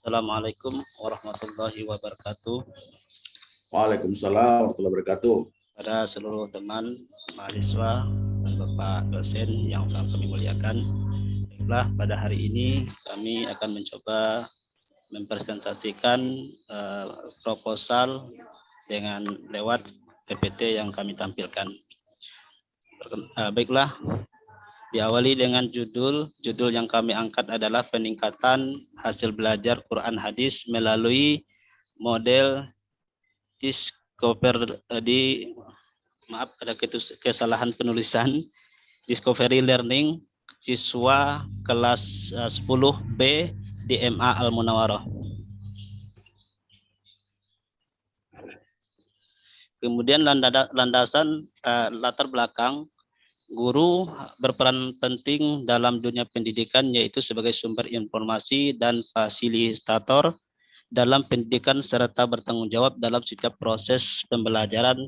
Assalamualaikum warahmatullahi wabarakatuh. Waalaikumsalam warahmatullahi wabarakatuh. Pada seluruh teman mahasiswa dan Bapak dosen yang sangat kami muliakan. Baiklah, pada hari ini kami akan mencoba mempresentasikan proposal dengan lewat PPT yang kami tampilkan. Baiklah, diawali dengan judul yang kami angkat adalah peningkatan hasil belajar Quran Hadis melalui model maaf ada kesalahan penulisan, Discovery Learning siswa kelas 10B di MA Al Munawarah. Kemudian landasan latar belakang, guru berperan penting dalam dunia pendidikan yaitu sebagai sumber informasi dan fasilitator dalam pendidikan serta bertanggung jawab dalam setiap proses pembelajaran.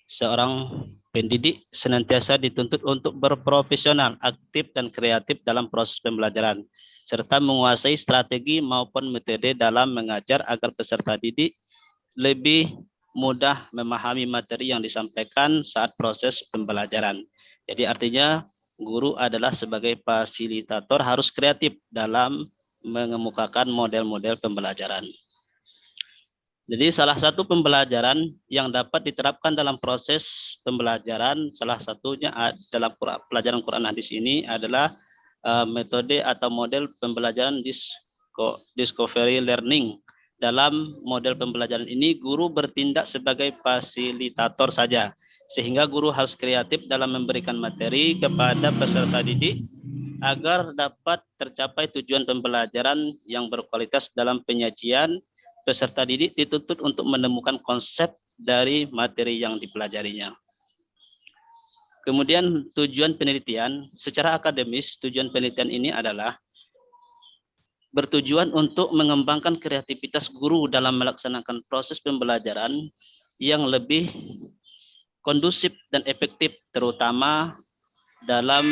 Seorang pendidik senantiasa dituntut untuk berprofesional, aktif dan kreatif dalam proses pembelajaran serta menguasai strategi maupun metode dalam mengajar agar peserta didik lebih mudah memahami materi yang disampaikan saat proses pembelajaran. Jadi artinya guru adalah sebagai fasilitator harus kreatif dalam mengemukakan model-model pembelajaran. Jadi salah satu pembelajaran yang dapat diterapkan dalam proses pembelajaran, salah satunya dalam pelajaran Quran Hadis ini adalah metode atau model pembelajaran Discovery Learning. Dalam model pembelajaran ini, guru bertindak sebagai fasilitator saja, sehingga guru harus kreatif dalam memberikan materi kepada peserta didik agar dapat tercapai tujuan pembelajaran yang berkualitas. Dalam penyajian, peserta didik dituntut untuk menemukan konsep dari materi yang dipelajarinya. Kemudian tujuan penelitian, secara akademis tujuan penelitian ini adalah bertujuan untuk mengembangkan kreativitas guru dalam melaksanakan proses pembelajaran yang lebih kondusif dan efektif, terutama dalam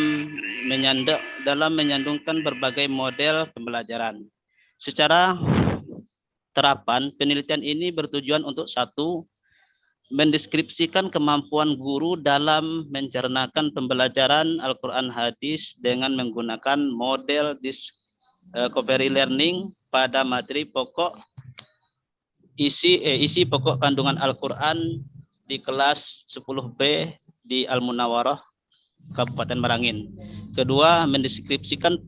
menyandungkan berbagai model pembelajaran. Secara terapan, penelitian ini bertujuan untuk satu, mendeskripsikan kemampuan guru dalam mencernakan pembelajaran Al-Quran Hadis dengan menggunakan model Discovery Learning pada materi pokok isi pokok kandungan Al-Quran di kelas 10B di Al Munawarah, Kabupaten Merangin. Kedua, mendeskripsikan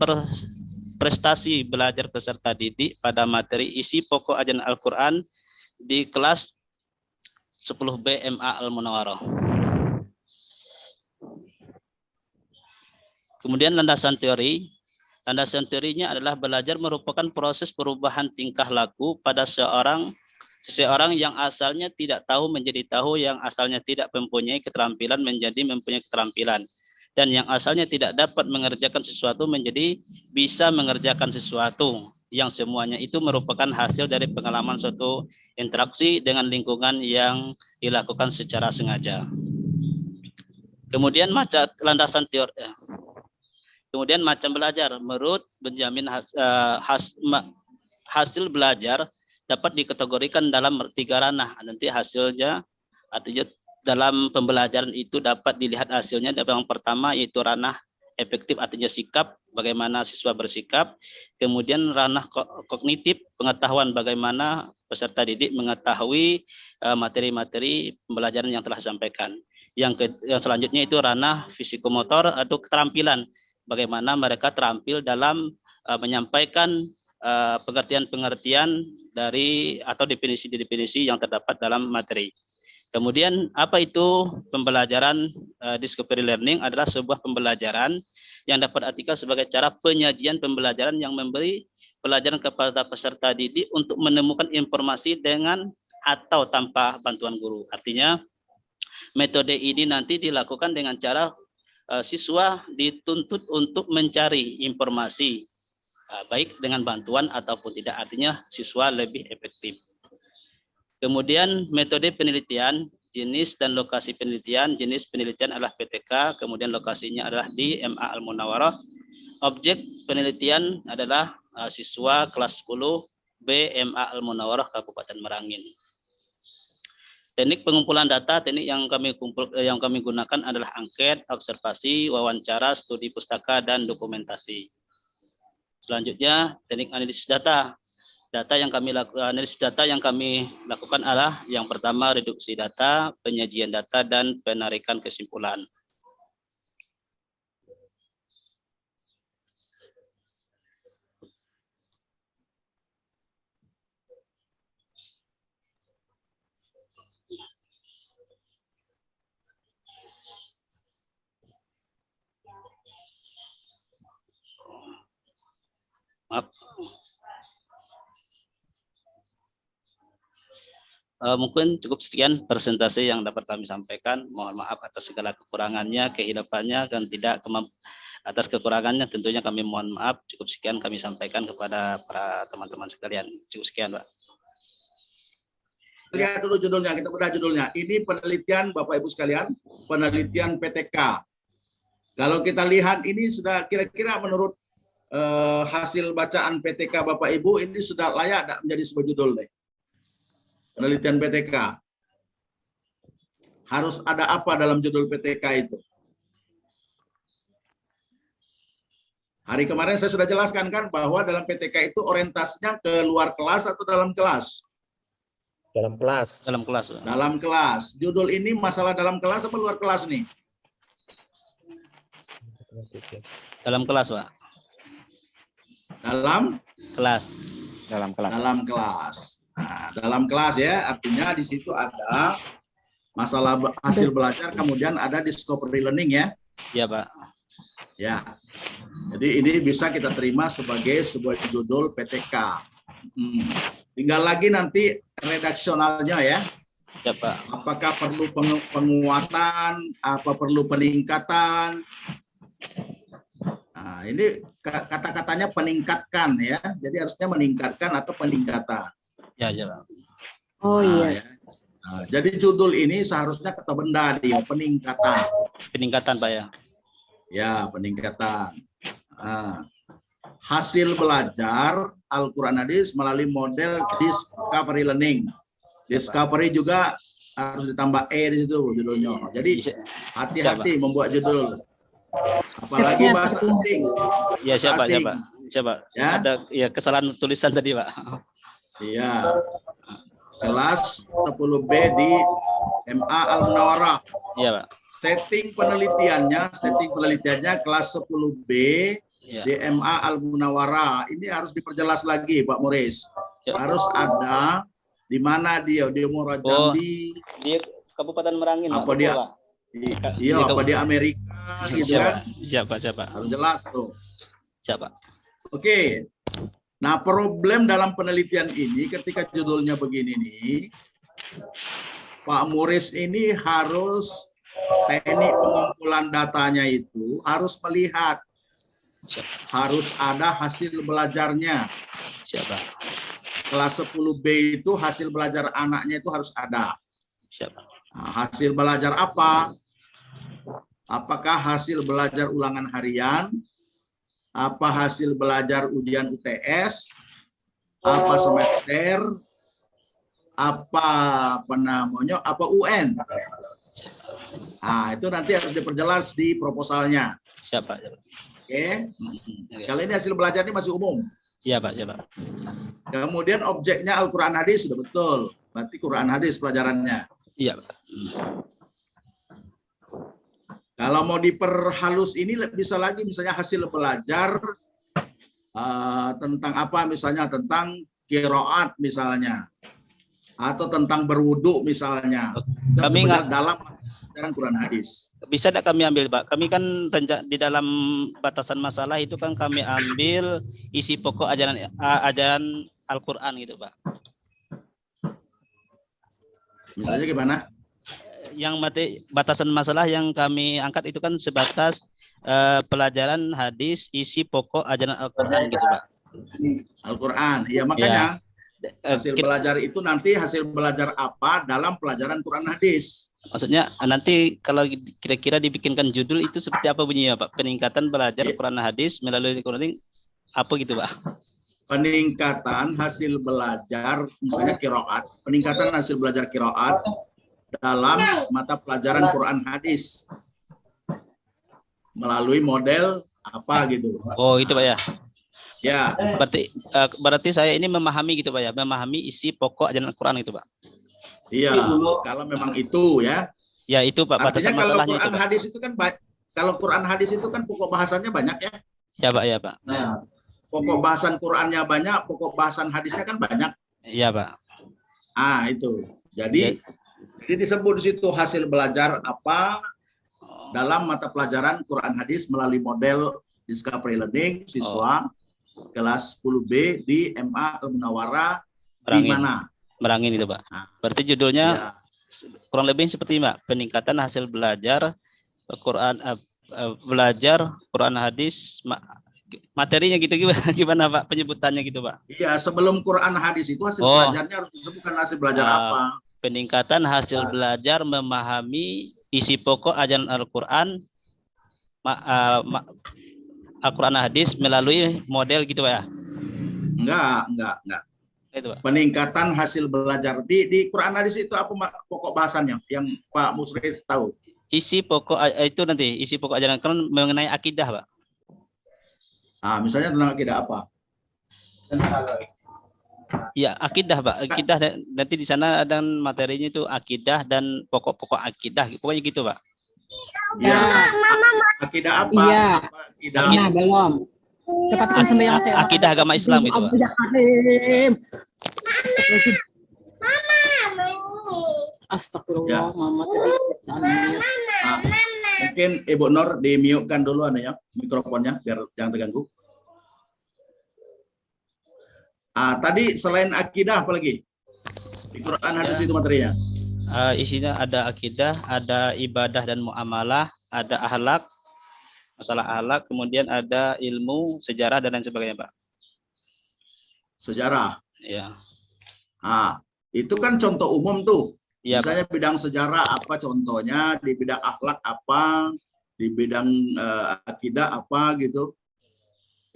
prestasi belajar peserta didik pada materi isi pokok ajaran Al-Quran di kelas 10B MA Al Munawarah. Kemudian landasan teori. Landasan teorinya adalah belajar merupakan proses perubahan tingkah laku pada seseorang yang asalnya tidak tahu menjadi tahu, yang asalnya tidak mempunyai keterampilan menjadi mempunyai keterampilan, dan yang asalnya tidak dapat mengerjakan sesuatu menjadi bisa mengerjakan sesuatu, yang semuanya itu merupakan hasil dari pengalaman suatu interaksi dengan lingkungan yang dilakukan secara sengaja. Kemudian landasan teori. Kemudian macam belajar. Menurut Benjamin, hasil belajar dapat dikategorikan dalam 3 ranah. Nanti hasilnya, artinya dalam pembelajaran itu dapat dilihat hasilnya. Yang pertama yaitu ranah efektif, artinya sikap, bagaimana siswa bersikap. Kemudian ranah kognitif, pengetahuan, bagaimana peserta didik mengetahui materi-materi pembelajaran yang telah disampaikan. Yang selanjutnya itu ranah fisikomotor atau keterampilan, bagaimana mereka terampil dalam menyampaikan pengertian-pengertian dari atau definisi-definisi yang terdapat dalam materi. Kemudian apa itu pembelajaran Discovery Learning? Adalah sebuah pembelajaran yang dapat artikel sebagai cara penyajian pembelajaran yang memberi pelajaran kepada peserta didik untuk menemukan informasi dengan atau tanpa bantuan guru. Artinya metode ini nanti dilakukan dengan cara siswa dituntut untuk mencari informasi baik dengan bantuan ataupun tidak, artinya siswa lebih efektif. Kemudian metode penelitian, jenis dan lokasi penelitian. Jenis penelitian adalah PTK, kemudian lokasinya adalah di MA Al Munawarah. Objek penelitian adalah siswa kelas 10 B MA Al-Munawarah Kabupaten Merangin. Teknik pengumpulan data, teknik yang kami gunakan adalah angket, observasi, wawancara, studi pustaka, dan dokumentasi. Selanjutnya, teknik analisis data. Analisis data yang kami lakukan adalah yang pertama reduksi data, penyajian data, dan penarikan kesimpulan. Maaf. Mungkin cukup sekian presentasi yang dapat kami sampaikan. Mohon maaf atas segala kekurangannya, kehidupannya, dan atas kekurangannya tentunya kami mohon maaf. Cukup sekian kami sampaikan kepada para teman-teman sekalian. Cukup sekian, Pak. Lihat dulu judulnya, kita bedah judulnya. Ini penelitian Bapak Ibu sekalian, penelitian PTK. Kalau kita lihat ini sudah kira-kira menurut hasil bacaan PTK Bapak Ibu ini sudah layak menjadi sebuah judul deh. Penelitian PTK. Harus ada apa dalam judul PTK itu? Hari kemarin saya sudah jelaskan kan bahwa dalam PTK itu orientasinya ke luar kelas atau dalam kelas? Dalam kelas. Dalam kelas. Dalam kelas. Judul ini masalah dalam kelas apa luar kelas nih? Dalam kelas, Pak. Dalam kelas. Dalam kelas. Dalam kelas. Nah, dalam kelas ya, artinya di situ ada masalah hasil belajar, kemudian ada discovery learning ya. Iya, Pak. Ya. Jadi ini bisa kita terima sebagai sebuah judul PTK. Tinggal lagi nanti redaksionalnya ya. Ya, Pak. Apakah perlu penguatan, apa perlu peningkatan? Nah, ini kata-katanya peningkatkan ya. Jadi harusnya meningkatkan atau peningkatan. Ya, ya, Pak. Oh iya. Ya. Nah, jadi judul ini seharusnya kata benda dia peningkatan. Peningkatan, Pak ya. Ya, peningkatan. Nah, hasil belajar Al-Quran Hadis melalui model discovery learning. Discovery juga harus ditambah di situ judulnya. Jadi hati-hati membuat judul. Apalagi bahasa asing. Ya, siapa? Ya? Ada ya kesalahan tulisan tadi, Pak. Iya. Kelas 10B di MA Al-Munawarah. Iya, Pak. Setting penelitiannya kelas 10B ya. Di MA Al-Munawarah. Ini harus diperjelas lagi, Pak Muris. Ya. Harus ada di mana dia Muara Jambi. Di Kabupaten Merangin. Apa dia? Iya, apa di Amerika gitu kan? Siapa? Harus jelas tuh. Siapa? Oke. Nah, problem dalam penelitian ini ketika judulnya begini nih, Pak Muris ini harus teknik pengumpulan datanya itu harus melihat, harus ada hasil belajarnya. Siapa? Kelas 10B itu hasil belajar anaknya itu harus ada. Siapa? Nah, hasil belajar apa? Apakah hasil belajar ulangan harian? Apa hasil belajar ujian UTS? Apa semester? Apa namanya? Apa UN? Nah, itu nanti harus diperjelas di proposalnya. Siapa? Oke. Kali ini hasil belajar ini masih umum. Iya, Pak. Siapa? Kemudian objeknya Al-Quran Hadis sudah betul. Berarti Quran Hadis pelajarannya. Iya, Pak. Kalau mau diperhalus ini bisa lagi misalnya hasil belajar tentang apa, misalnya tentang qiraat misalnya, atau tentang berwudu misalnya. Kami nggak dalam pelajaran Quran Hadis. Bisa tidak kami ambil, Pak? Kami kan di dalam batasan masalah itu kan kami ambil isi pokok ajaran Al-Quran gitu, Pak. Misalnya gimana? Yang batasan masalah yang kami angkat itu kan sebatas pelajaran hadis isi pokok ajaran Al-Quran gitu, Pak. Al-Quran, ya makanya hasil belajar itu nanti hasil belajar apa dalam pelajaran Quran Hadis. Maksudnya nanti kalau kira-kira dibikinkan judul itu seperti apa bunyinya, Pak? Peningkatan belajar Quran Hadis melalui Quran apa gitu, Pak? peningkatan hasil belajar, misalnya qiraat, peningkatan hasil belajar qiraat dalam mata pelajaran Quran hadis melalui model apa gitu. Oh, itu Pak ya. Ya, Berarti saya ini memahami gitu Pak ya, memahami isi pokok ajaran Al-Qur'an itu Pak. iya. Kalau memang itu ya. Ya, itu Pak. Artinya kalau masalahnya Quran itu, Pak. hadis itu kan kalau Quran hadis itu kan pokok bahasannya banyak ya. Ya Pak, ya Pak. Nah, pokok bahasan Qurannya banyak, pokok bahasan hadisnya kan banyak. Iya Pak. Ah, itu. Jadi disebut di situ hasil belajar apa dalam mata pelajaran Quran hadis melalui model Discovery Learning siswa kelas 10B di MA Al-Munawwarah di mana? Merangin itu Pak. Nah, Berarti judulnya ya. kurang lebih seperti Pak, peningkatan hasil belajar belajar Quran hadis, materinya gitu gimana Pak penyebutannya gitu Pak? Iya, sebelum Quran hadis itu hasil belajarnya harus disebutkan hasil belajar apa? Peningkatan hasil belajar memahami isi pokok ajaran Al-Qur'an Al-Qur'an hadis melalui model gitu Pak ya? Enggak. Itu Pak. Peningkatan hasil belajar di Quran hadis itu apa pokok bahasannya yang Pak Musris tahu? Isi pokok itu nanti isi pokok ajaran Al-Qur'an mengenai akidah Pak. Nah, misalnya tentang akidah apa? Ya, akidah Pak. Akidah nanti di sana ada materinya itu akidah dan pokok-pokok akidah. Pokoknya gitu Pak. Ya. Akidah apa? Iya. Akidah. Nah, belum. Cepatkan sembahyang saya. Akidah agama Islam itu Pak. Astagfirullah, Mama. Nah, mungkin Ibu Nur di-mute-kan dulu ya mikrofonnya biar jangan terganggu. Tadi selain akidah apa lagi? Di Quran hadis itu materinya. Isinya ada akidah, ada ibadah dan muamalah, ada akhlak, masalah akhlak, kemudian ada ilmu, sejarah dan lain sebagainya, Pak. Sejarah. Ya. Itu kan contoh umum tuh. Ya, misalnya Pak. Bidang sejarah apa contohnya, di bidang akhlak apa, di bidang akidah apa gitu.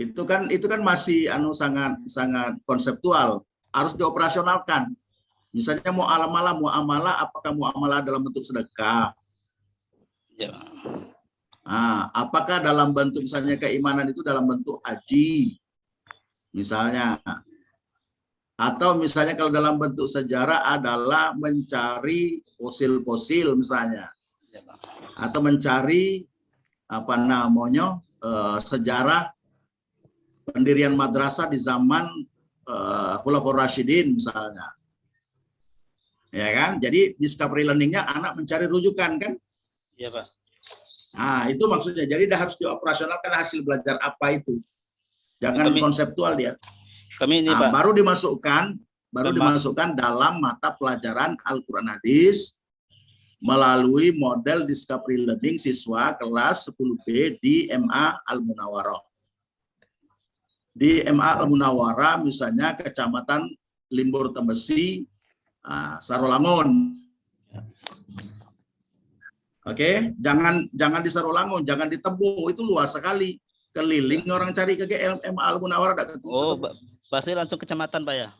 Itu kan masih sangat konseptual, harus dioperasionalkan. Misalnya muamalah apakah muamalah dalam bentuk sedekah? Ya. Apakah dalam bentuk misalnya keimanan itu dalam bentuk haji? Misalnya. Atau misalnya kalau dalam bentuk sejarah adalah mencari fosil-fosil misalnya. Atau mencari sejarah pendirian madrasah di zaman Khulafaur Rasyidin misalnya. Ya kan? Jadi discovery learning-nya anak mencari rujukan kan? Iya, Pak. Itu maksudnya. Jadi harus dioperasionalkan hasil belajar apa itu. Jangan konseptual dia. Kami ini, Pak. Baru dimasukkan dalam mata pelajaran Al-Qur'an hadis melalui model discovery learning siswa kelas 10B di MA Al-Munawwarah. Di MA Al-Munawwarah misalnya Kecamatan Limbur Tembesi, Sarolangun. Oke, jangan di Sarolangun, jangan di Tebo, itu luas sekali. Keliling orang cari ke MA Al-Munawwarah. Oh, Basir langsung kecamatan Pak ya?